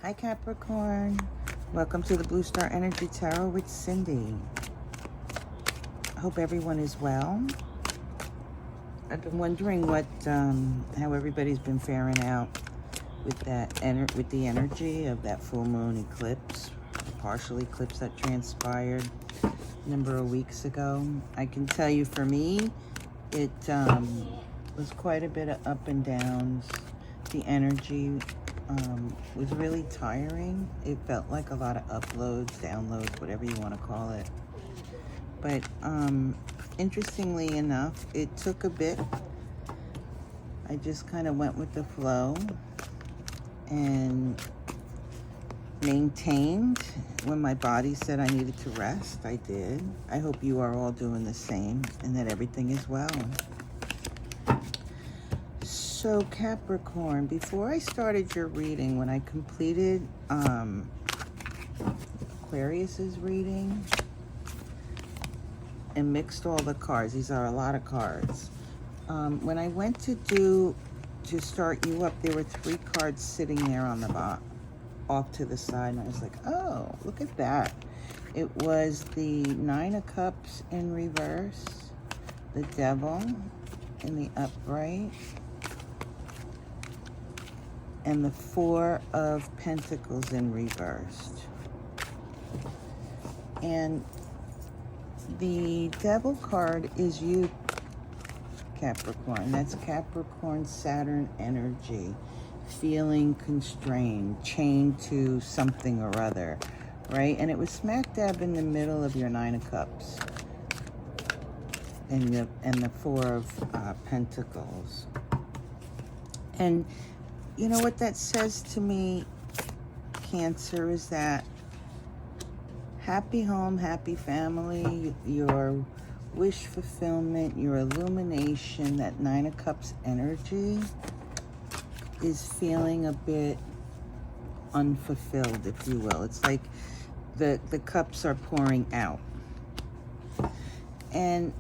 Hi Capricorn, welcome to the Blue Star Energy Tarot with Cindy. Hope everyone is well. I've been wondering how everybody's been faring out with with the energy of that full moon eclipse, the partial eclipse that transpired a number of weeks ago. I can tell you, for me, it was quite a bit of up and downs. The energy was really tiring. It felt like a lot of uploads, downloads, whatever you want to call it. But interestingly enough, it took a bit. I just kind of went with the flow and maintained. When my body said I needed to rest, I did. I hope you are all doing the same and that everything is well. So Capricorn, before I started your reading, when I completed Aquarius's reading and mixed all the cards, these are a lot of cards. When I went to start you up, there were 3 cards sitting there on the bottom, off to the side, and I was like, oh, look at that. It was the 9 of Cups in reverse, the Devil in the upright, and the 4 of Pentacles in reversed. And the Devil card is you, Capricorn. That's Capricorn Saturn energy, feeling constrained, chained to something or other, right? And it was smack dab in the middle of your 9 of Cups and the 4 of Pentacles. And you know what that says to me, Cancer, is that happy home, happy family, your wish fulfillment, your illumination, that 9 of Cups energy is feeling a bit unfulfilled, if you will. It's like the cups are pouring out. And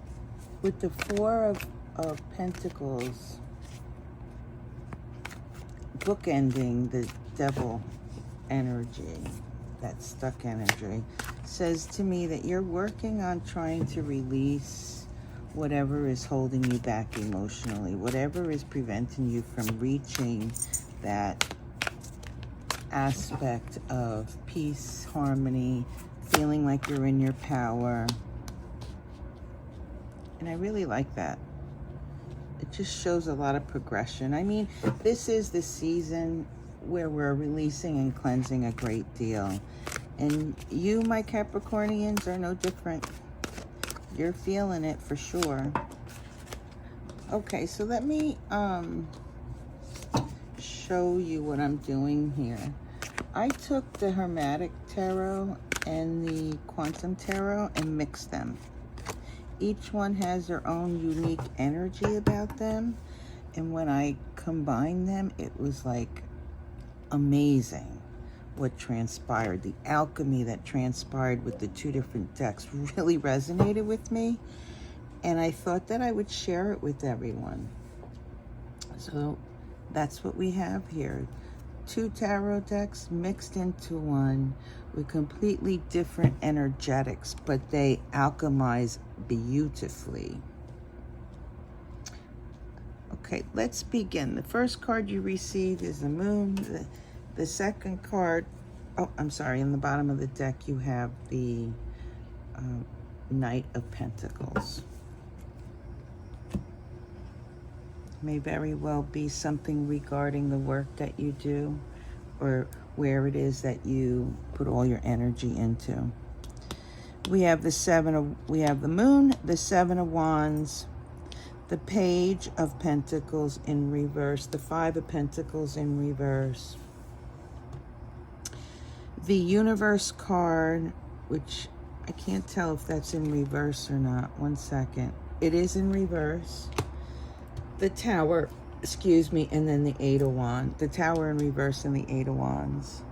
with the 4 of Pentacles, bookending the Devil energy, that stuck energy, says to me that you're working on trying to release whatever is holding you back emotionally, whatever is preventing you from reaching that aspect of peace, harmony, feeling like you're in your power. And I really like that. It just shows a lot of progression. I mean, this is the season where we're releasing and cleansing a great deal. And you, my Capricornians, are no different. You're feeling it for sure. Okay, so let me show you what I'm doing here. I took the Hermetic Tarot and the Quantum Tarot and mixed them. Each one has their own unique energy about them. And when I combined them, it was like amazing what transpired. The alchemy that transpired with the 2 different decks really resonated with me. And I thought that I would share it with everyone. So that's what we have here. 2 tarot decks mixed into one with completely different energetics, but they alchemize beautifully. Okay, let's begin. The first card you received is the Moon. The second card, oh, I'm sorry, in the bottom of the deck you have the Knight of Pentacles. May very well be something regarding the work that you do, or where it is that you put all your energy into. We have we have the Moon, the 7 of Wands, the Page of Pentacles in reverse, the 5 of Pentacles in reverse, the Universe card, which I can't tell if that's in reverse or not. One second. It is in reverse. The Tower, excuse me, and then the 8 of Wands. The Tower in reverse and the 8 of Wands.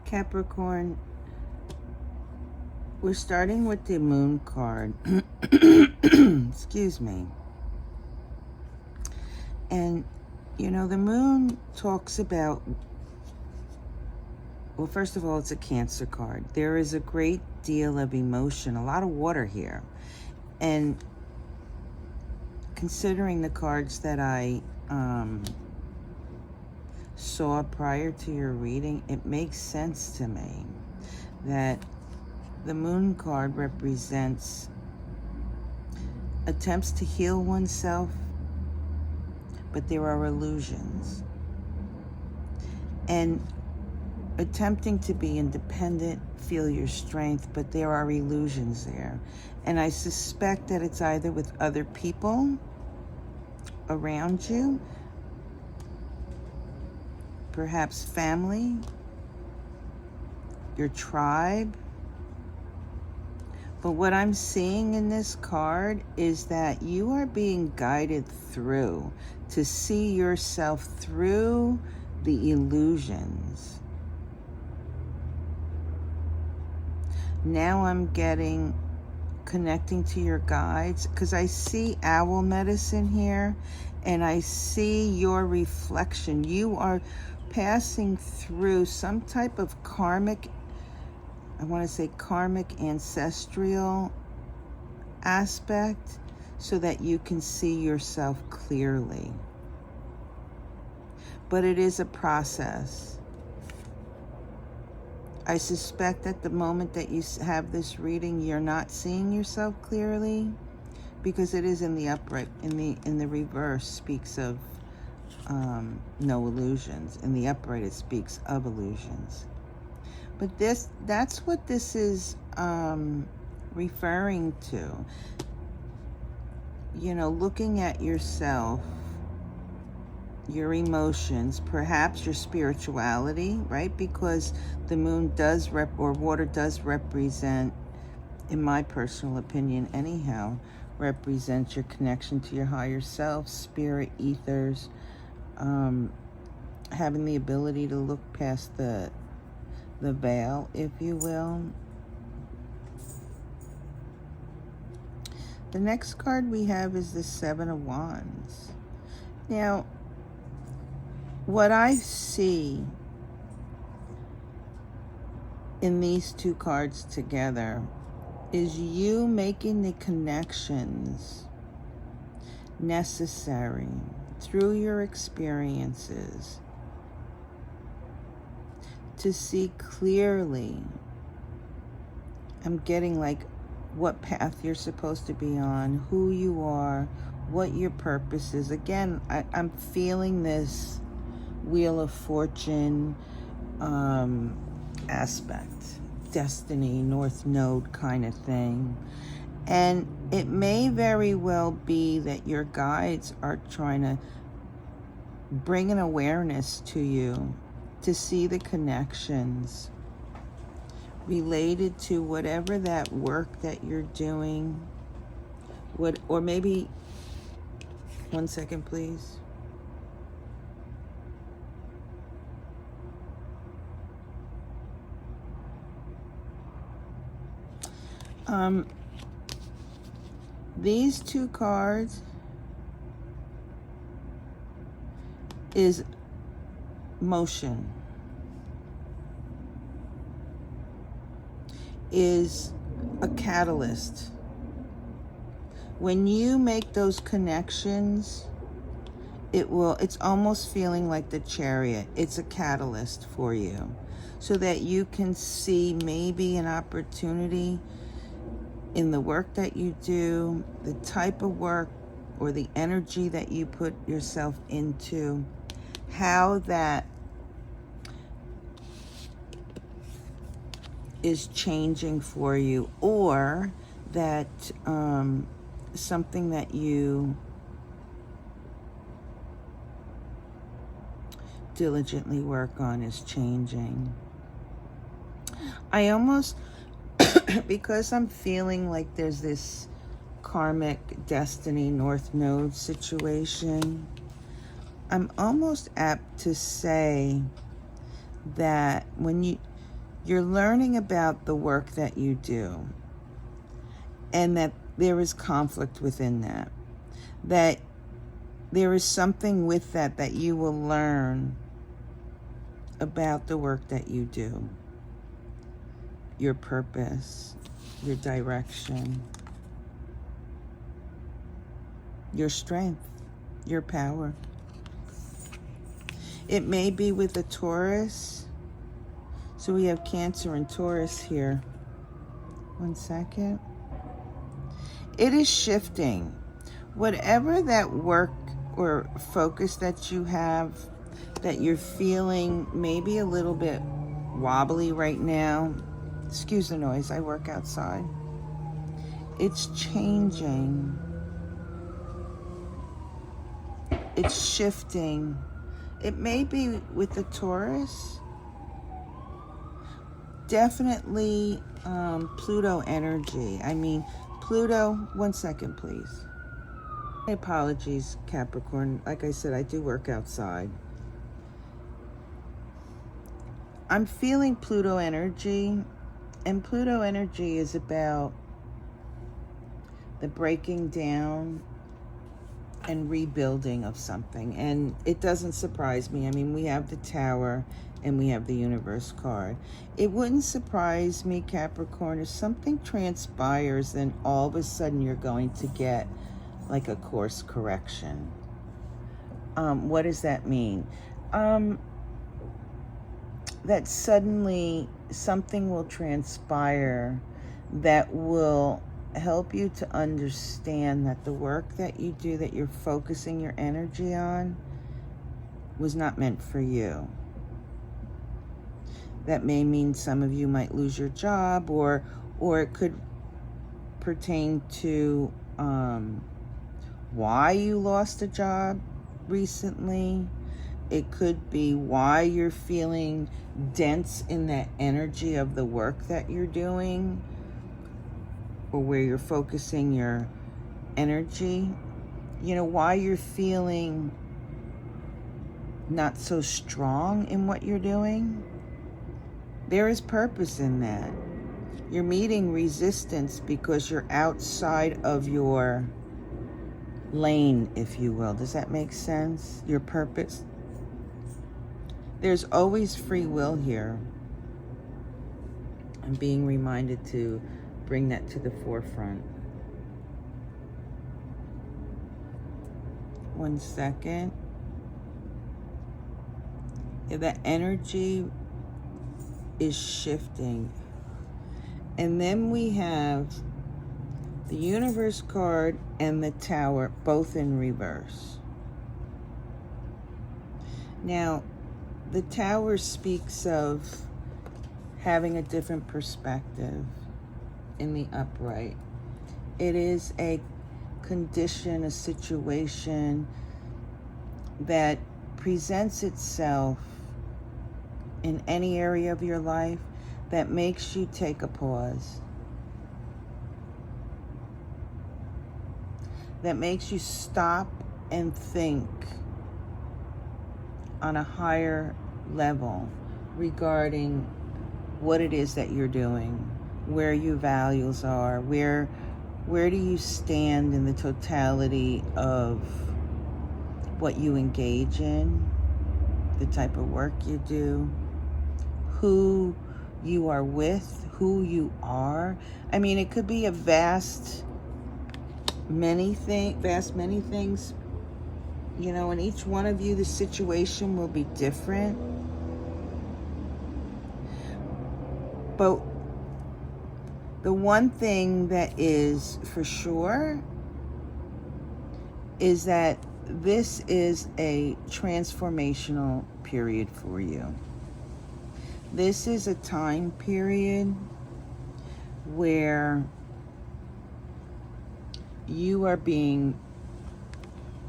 Capricorn, we're starting with the Moon card. Excuse me. And You know, the moon talks about, well, first of all, it's a Cancer card. There is a great deal of emotion, a lot of water here. And considering the cards that I saw prior to your reading, it makes sense to me that the moon card represents attempts to heal oneself, but there are illusions. And attempting to be independent, feel your strength, but there are illusions there. And I suspect that it's either with other people around you, perhaps family, your tribe. But what I'm seeing in this card is that you are being guided through to see yourself through the illusions. Now I'm connecting to your guides, because I see owl medicine here, and I see your reflection. You are passing through some type of karmic, I want to say karmic ancestral aspect, so that you can see yourself clearly. But it is a process. I suspect at the moment that you have this reading, you're not seeing yourself clearly, because it is in the upright. In the reverse speaks of no illusions. In the upright, it speaks of illusions. But that's what this is referring to. You know, looking at yourself, your emotions, perhaps your spirituality, right? Because the moon does or water does represent, in my personal opinion anyhow, represents your connection to your higher self, spirit, ethers, having the ability to look past the veil, if you will. The next card we have is the Seven of Wands. Now, what I see in these two cards together is you making the connections necessary through your experiences to see clearly. I'm getting like what path you're supposed to be on, who you are, what your purpose is. Again, I'm feeling this Wheel of Fortune aspect, destiny, North Node kind of thing. And it may very well be that your guides are trying to bring an awareness to you to see the connections related to whatever that work that you're doing. Or maybe, 1 second, please. These two cards is motion, is a catalyst. When you make those connections, it's almost feeling like the Chariot. It's a catalyst for you so that you can see maybe an opportunity in the work that you do, the type of work or the energy that you put yourself into, how that is changing for you, or that something that you diligently work on is changing. I almost, because I'm feeling like there's this karmic destiny North Node situation, I'm almost apt to say that when you're learning about the work that you do, and that there is conflict within that there is something with that that you will learn about the work that you do, your purpose, your direction, your strength, your power. It may be with a Taurus. So we have Cancer and Taurus here. One second. It is shifting. Whatever that work or focus that you have, that you're feeling maybe a little bit wobbly right now. Excuse the noise, I work outside. It's changing. It's shifting. It may be with the Taurus. Definitely Pluto energy. I mean, Pluto, one second, please. My apologies, Capricorn. Like I said, I do work outside. I'm feeling Pluto energy, and Pluto energy is about the breaking down and rebuilding of something. And it doesn't surprise me. I mean, we have the Tower and we have the Universe card. It wouldn't surprise me, Capricorn, if something transpires, then all of a sudden you're going to get like a course correction. What does that mean? That suddenly something will transpire that will help you to understand that the work that you do, that you're focusing your energy on, was not meant for you. That may mean some of you might lose your job, or it could pertain to why you lost a job recently. It could be why you're feeling dense in that energy of the work that you're doing, or where you're focusing your energy. You know, why you're feeling not so strong in what you're doing. There is purpose in that. You're meeting resistance because you're outside of your lane, if you will. Does that make sense? Your purpose. There's always free will here. I'm being reminded to bring that to the forefront. One second. Yeah, that energy is shifting. And then we have the Universe card and the Tower, both in reverse. Now, the Tower speaks of having a different perspective in the upright. It is a condition, a situation that presents itself in any area of your life that makes you take a pause, that makes you stop and think on a higher level regarding what it is that you're doing, where your values are, where do you stand in the totality of what you engage in, the type of work you do, who you are with, who you are. I mean, it could be a vast many things, you know, and each one of you, the situation will be different. But the one thing that is for sure is that this is a transformational period for you. This is a time period where you are being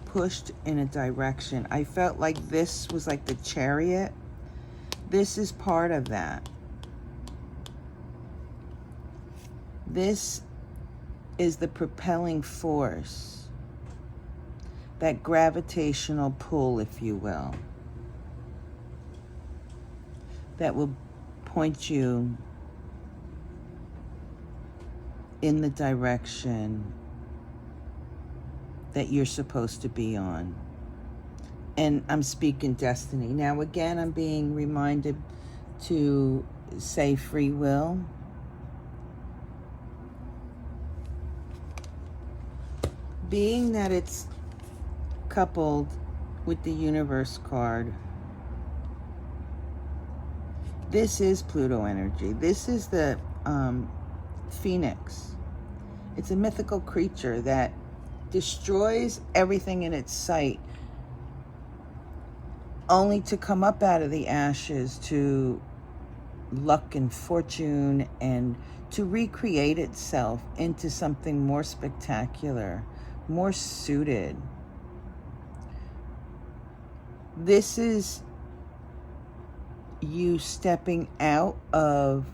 pushed in a direction. I felt like this was like the Chariot. This is part of that. This is the propelling force, that gravitational pull, if you will, that will point you in the direction that you're supposed to be on. And I'm speaking destiny. Now, again, I'm being reminded to say free will. Being that it's coupled with the universe card, this is Pluto energy. This is the phoenix. It's a mythical creature that destroys everything in its sight, only to come up out of the ashes to luck and fortune and to recreate itself into something more spectacular, more suited. This is you stepping out of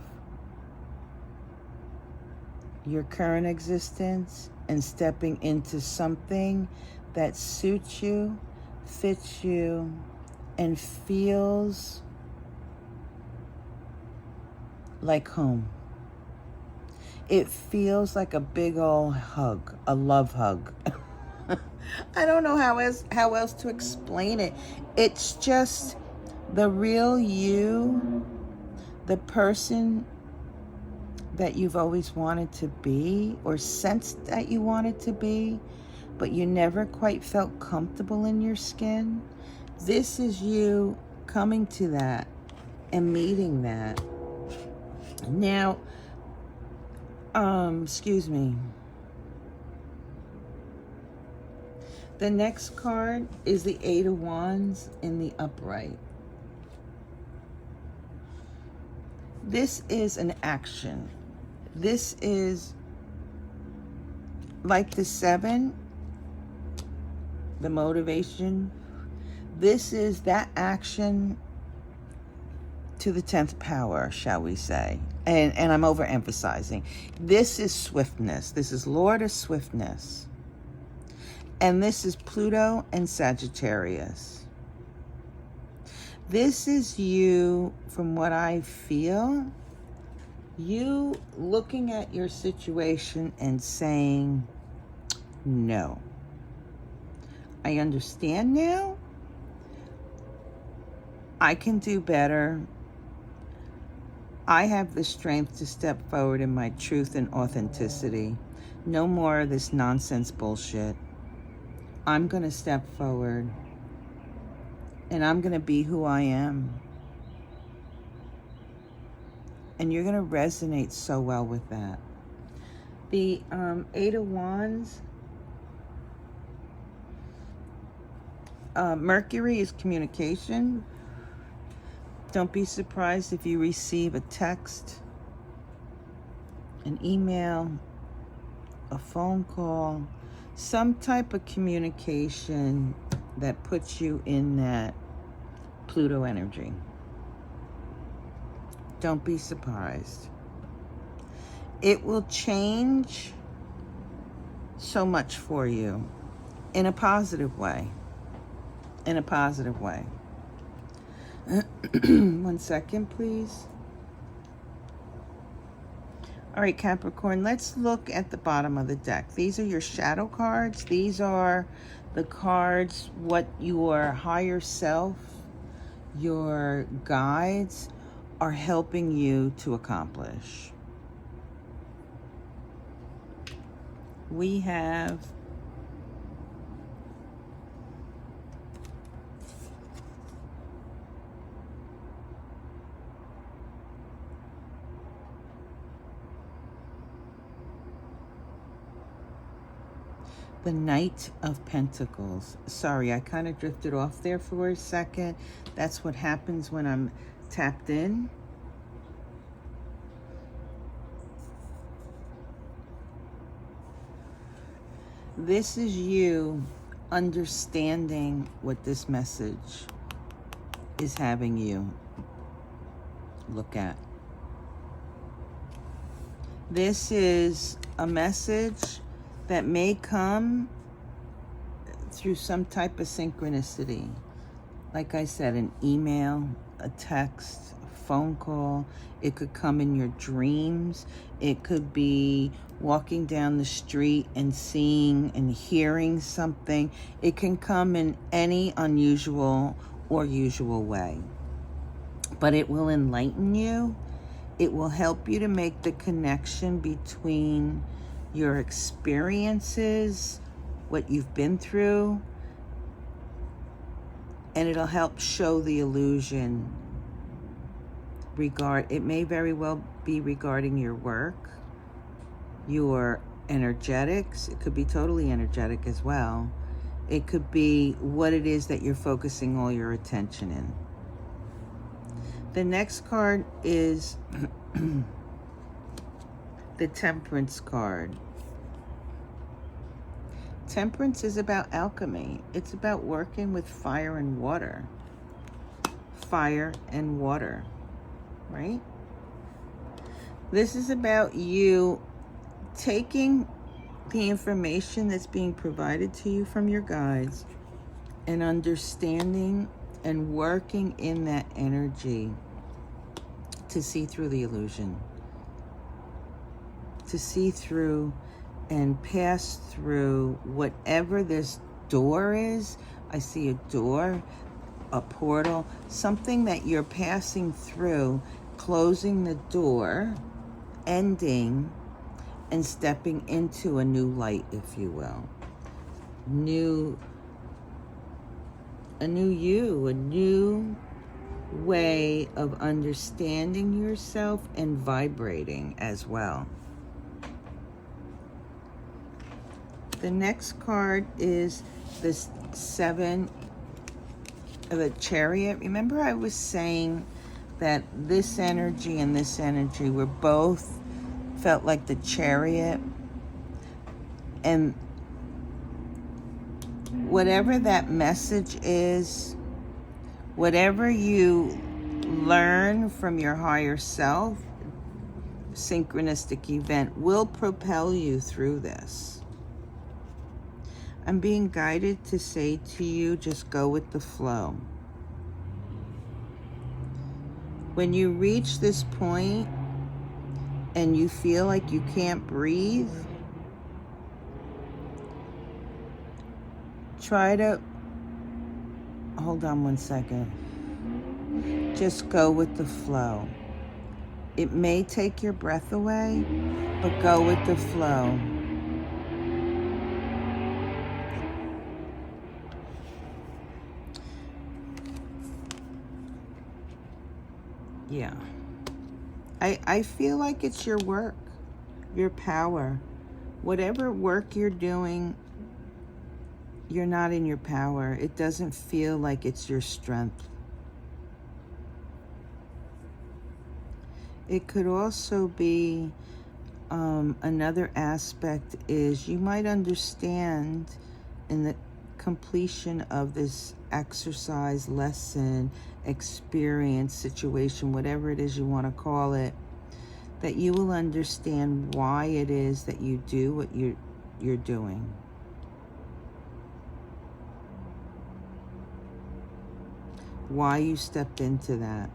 your current existence and stepping into something that suits you, fits you, and feels like home. It feels like a big old hug, a love hug. I don't know how else to explain it. It's just the real you, the person that you've always wanted to be or sensed that you wanted to be, but you never quite felt comfortable in your skin. This is you coming to that and meeting that. Now, excuse me. The next card is the Eight of Wands in the upright. This is an action. This is like the Seven, the motivation. This is that action to the 10th power, shall we say. And I'm overemphasizing. This is swiftness. This is Lord of Swiftness. And this is Pluto and Sagittarius. This is you, from what I feel, you looking at your situation and saying, no. I understand now. I can do better. I have the strength to step forward in my truth and authenticity. No more of this nonsense bullshit. I'm going to step forward and I'm going to be who I am. And you're going to resonate so well with that. The Eight of Wands, Mercury is communication. Don't be surprised if you receive a text, an email, a phone call, some type of communication that puts you in that Pluto energy. Don't be surprised. It will change so much for you in a positive way. In a positive way. 1 second, please. All right, Capricorn, let's look at the bottom of the deck. These are your shadow cards. These are the cards, what your higher self, your guides are helping you to accomplish. We have the Knight of Pentacles. Sorry, I kind of drifted off there for a second. That's what happens when I'm tapped in. This is you understanding what this message is having you look at. This is a message that may come through some type of synchronicity. Like I said, an email, a text, a phone call. It could come in your dreams. It could be walking down the street and seeing and hearing something. It can come in any unusual or usual way. But it will enlighten you. It will help you to make the connection between your experiences, what you've been through, and it'll help show the illusion. It may very well be regarding your work, your energetics. It could be totally energetic as well. It could be what it is that you're focusing all your attention in. The next card is the Temperance card. Temperance is about alchemy. It's about working with fire and water. Fire and water, right? This is about you taking the information that's being provided to you from your guides and understanding and working in that energy to see through the illusion, to see through and pass through whatever this door is. I see a door, a portal, something that you're passing through, closing the door, ending, and stepping into a new light, if you will. A new way of understanding yourself and vibrating as well. The next card is the 7 of a Chariot. Remember I was saying that this energy and this energy were both felt like the Chariot, and whatever that message is, whatever you learn from your higher self, synchronistic event will propel you through this. I'm being guided to say to you, just go with the flow. When you reach this point and you feel like you can't breathe, try to, hold on one second. Just go with the flow. It may take your breath away, but go with the flow. Yeah. I feel like it's your work, your power. Whatever work you're doing, you're not in your power. It doesn't feel like it's your strength. It could also be another aspect is you might understand in the completion of this exercise, lesson, experience, situation, whatever it is you want to call it, that you will understand why it is that you do what you're doing. Why you stepped into that.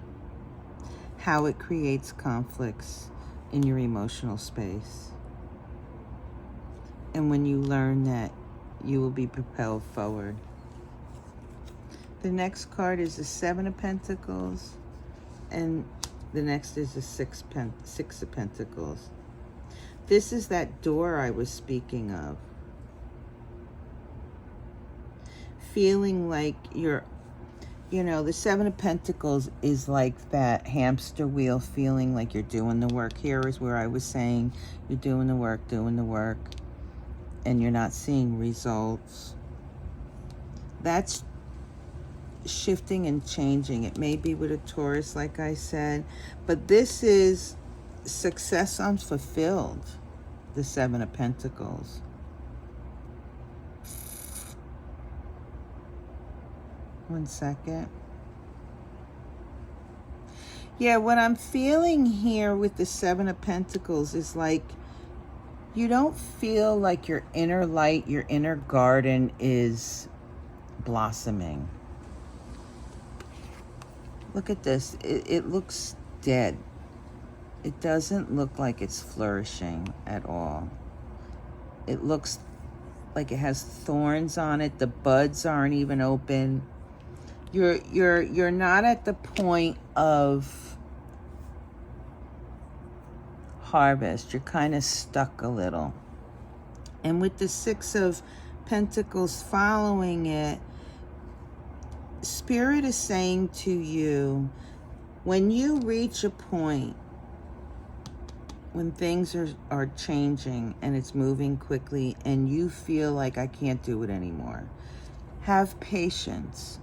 How it creates conflicts in your emotional space. And when you learn that, you will be propelled forward. The next card is the 7 of Pentacles, and the next is the 6 of Pentacles. This is that door I was speaking of. Feeling like you're, the 7 of Pentacles is like that hamster wheel, feeling like you're doing the work. Here is where I was saying you're doing the work, and you're not seeing results. That's shifting and changing. It may be with a Taurus, like I said, but this is success unfulfilled, the 7 of Pentacles. One second. Yeah, what I'm feeling here with the 7 of Pentacles is like you don't feel like your inner light, your inner garden is blossoming. Look at this. It looks dead. It doesn't look like it's flourishing at all. It looks like it has thorns on it. The buds aren't even open. You're not at the point of harvest. You're kind of stuck a little. And with the Six of Pentacles following it, Spirit is saying to you, when you reach a point when things are changing and it's moving quickly and you feel like I can't do it anymore, have patience.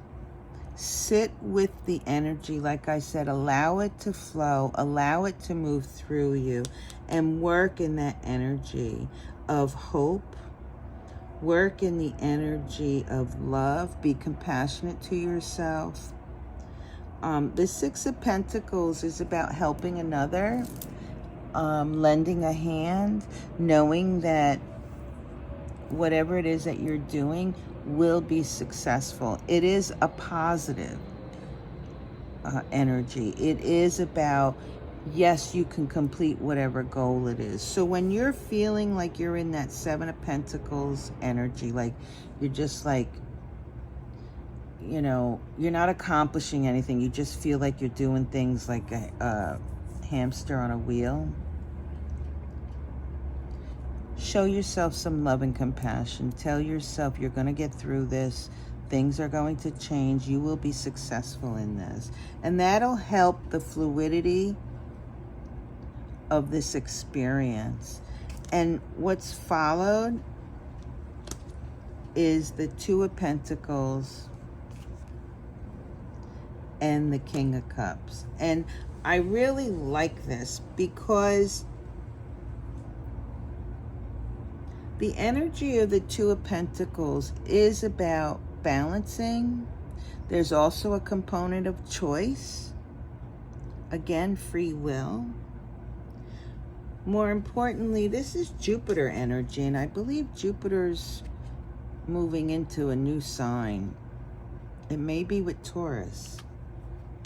Sit with the energy. Like I said, allow it to flow, allow it to move through you, and work in that energy of hope. Work in the energy of love. Be compassionate to yourself. The Six of Pentacles is about helping another, lending a hand, knowing that whatever it is that you're doing will be successful. It is a positive energy. It is about, yes, you can complete whatever goal it is. So when you're feeling like you're in that Seven of Pentacles energy, like you're just like, you know, you're not accomplishing anything. You just feel like you're doing things like a hamster on a wheel. Show yourself some love and compassion. Tell yourself you're going to get through this. Things are going to change. You will be successful in this. And that'll help the fluidity of this experience. And what's followed is the Two of Pentacles and the King of Cups. And I really like this because the energy of the Two of Pentacles is about balancing. There's also a component of choice. Again, free will. More importantly, this is Jupiter energy, and I believe Jupiter's moving into a new sign. It may be with Taurus.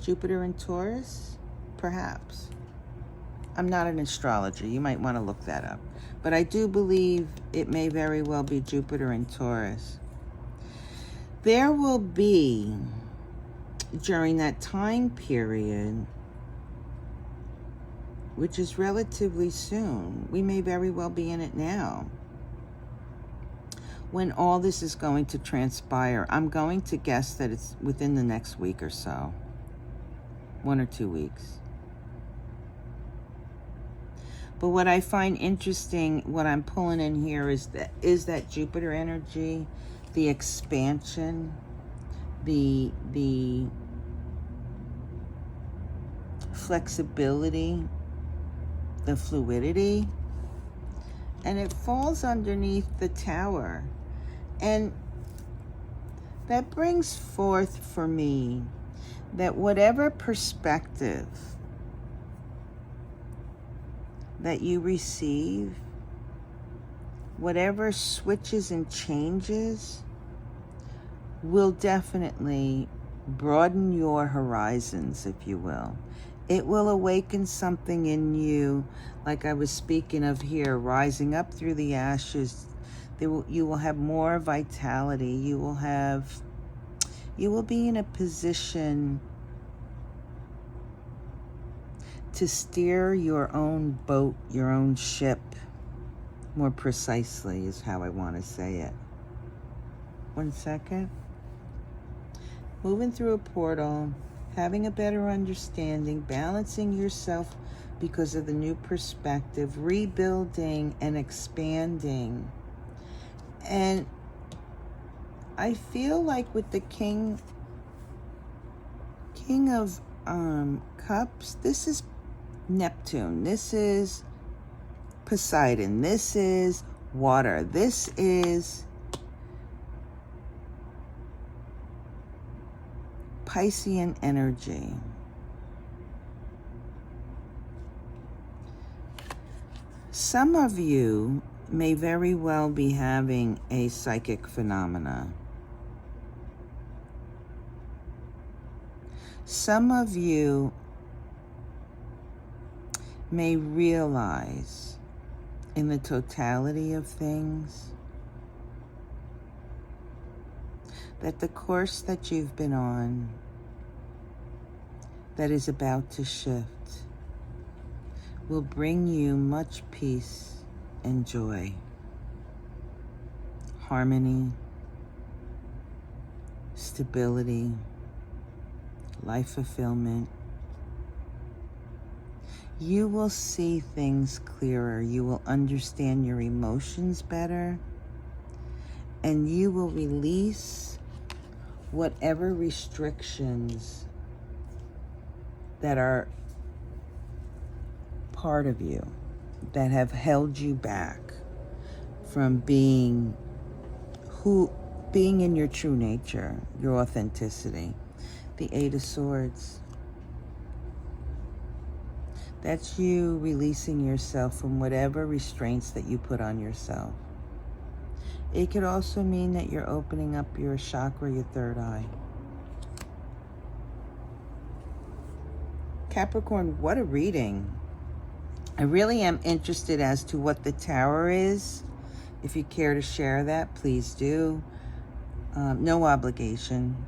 Jupiter and Taurus? Perhaps. I'm not an astrologer. You might want to look that up. But I do believe it may very well be Jupiter and Taurus. There will be, during that time period, which is relatively soon, we may very well be in it now, when all this is going to transpire. I'm going to guess that it's within the next week or so. 1 or 2 weeks. But what I find interesting, what I'm pulling in here is that Jupiter energy, the expansion, the flexibility, the fluidity, and it falls underneath the Tower. And that brings forth for me that whatever perspective that you receive, whatever switches and changes, will definitely broaden your horizons, if you will. It will awaken something in you, like I was speaking of here, rising up through the ashes. You will have more vitality. You will be in a position to steer your own boat, your own ship, more precisely is how I want to say it. 1 second. Moving through a portal, having a better understanding, balancing yourself because of the new perspective, rebuilding and expanding. And I feel like with the King of Cups, this is Neptune, this is Poseidon, this is water, this is Piscean energy. Some of you may very well be having a psychic phenomena. Some of you may realize in the totality of things that the course that you've been on that is about to shift will bring you much peace and joy, harmony, stability, life fulfillment. You will see things clearer. You will understand your emotions better, and you will release whatever restrictions that are part of you that have held you back from being in your true nature, your authenticity. The Eight of Swords. That's you releasing yourself from whatever restraints that you put on yourself. It could also mean that you're opening up your chakra, your third eye. Capricorn, what a reading. I really am interested as to what the Tower is. If you care to share that, please do. No obligation.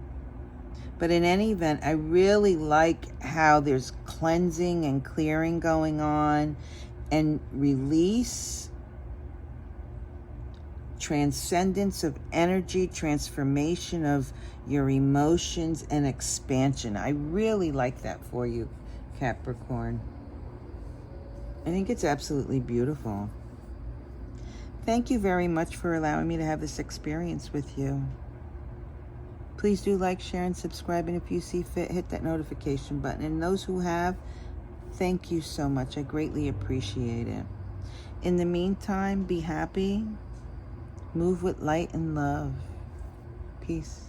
But in any event, I really like how there's cleansing and clearing going on, and release, transcendence of energy, transformation of your emotions, and expansion. I really like that for you, Capricorn. I think it's absolutely beautiful. Thank you very much for allowing me to have this experience with you. Please do like, share, and subscribe. And if you see fit, hit that notification button. And those who have, thank you so much. I greatly appreciate it. In the meantime, be happy. Move with light and love. Peace.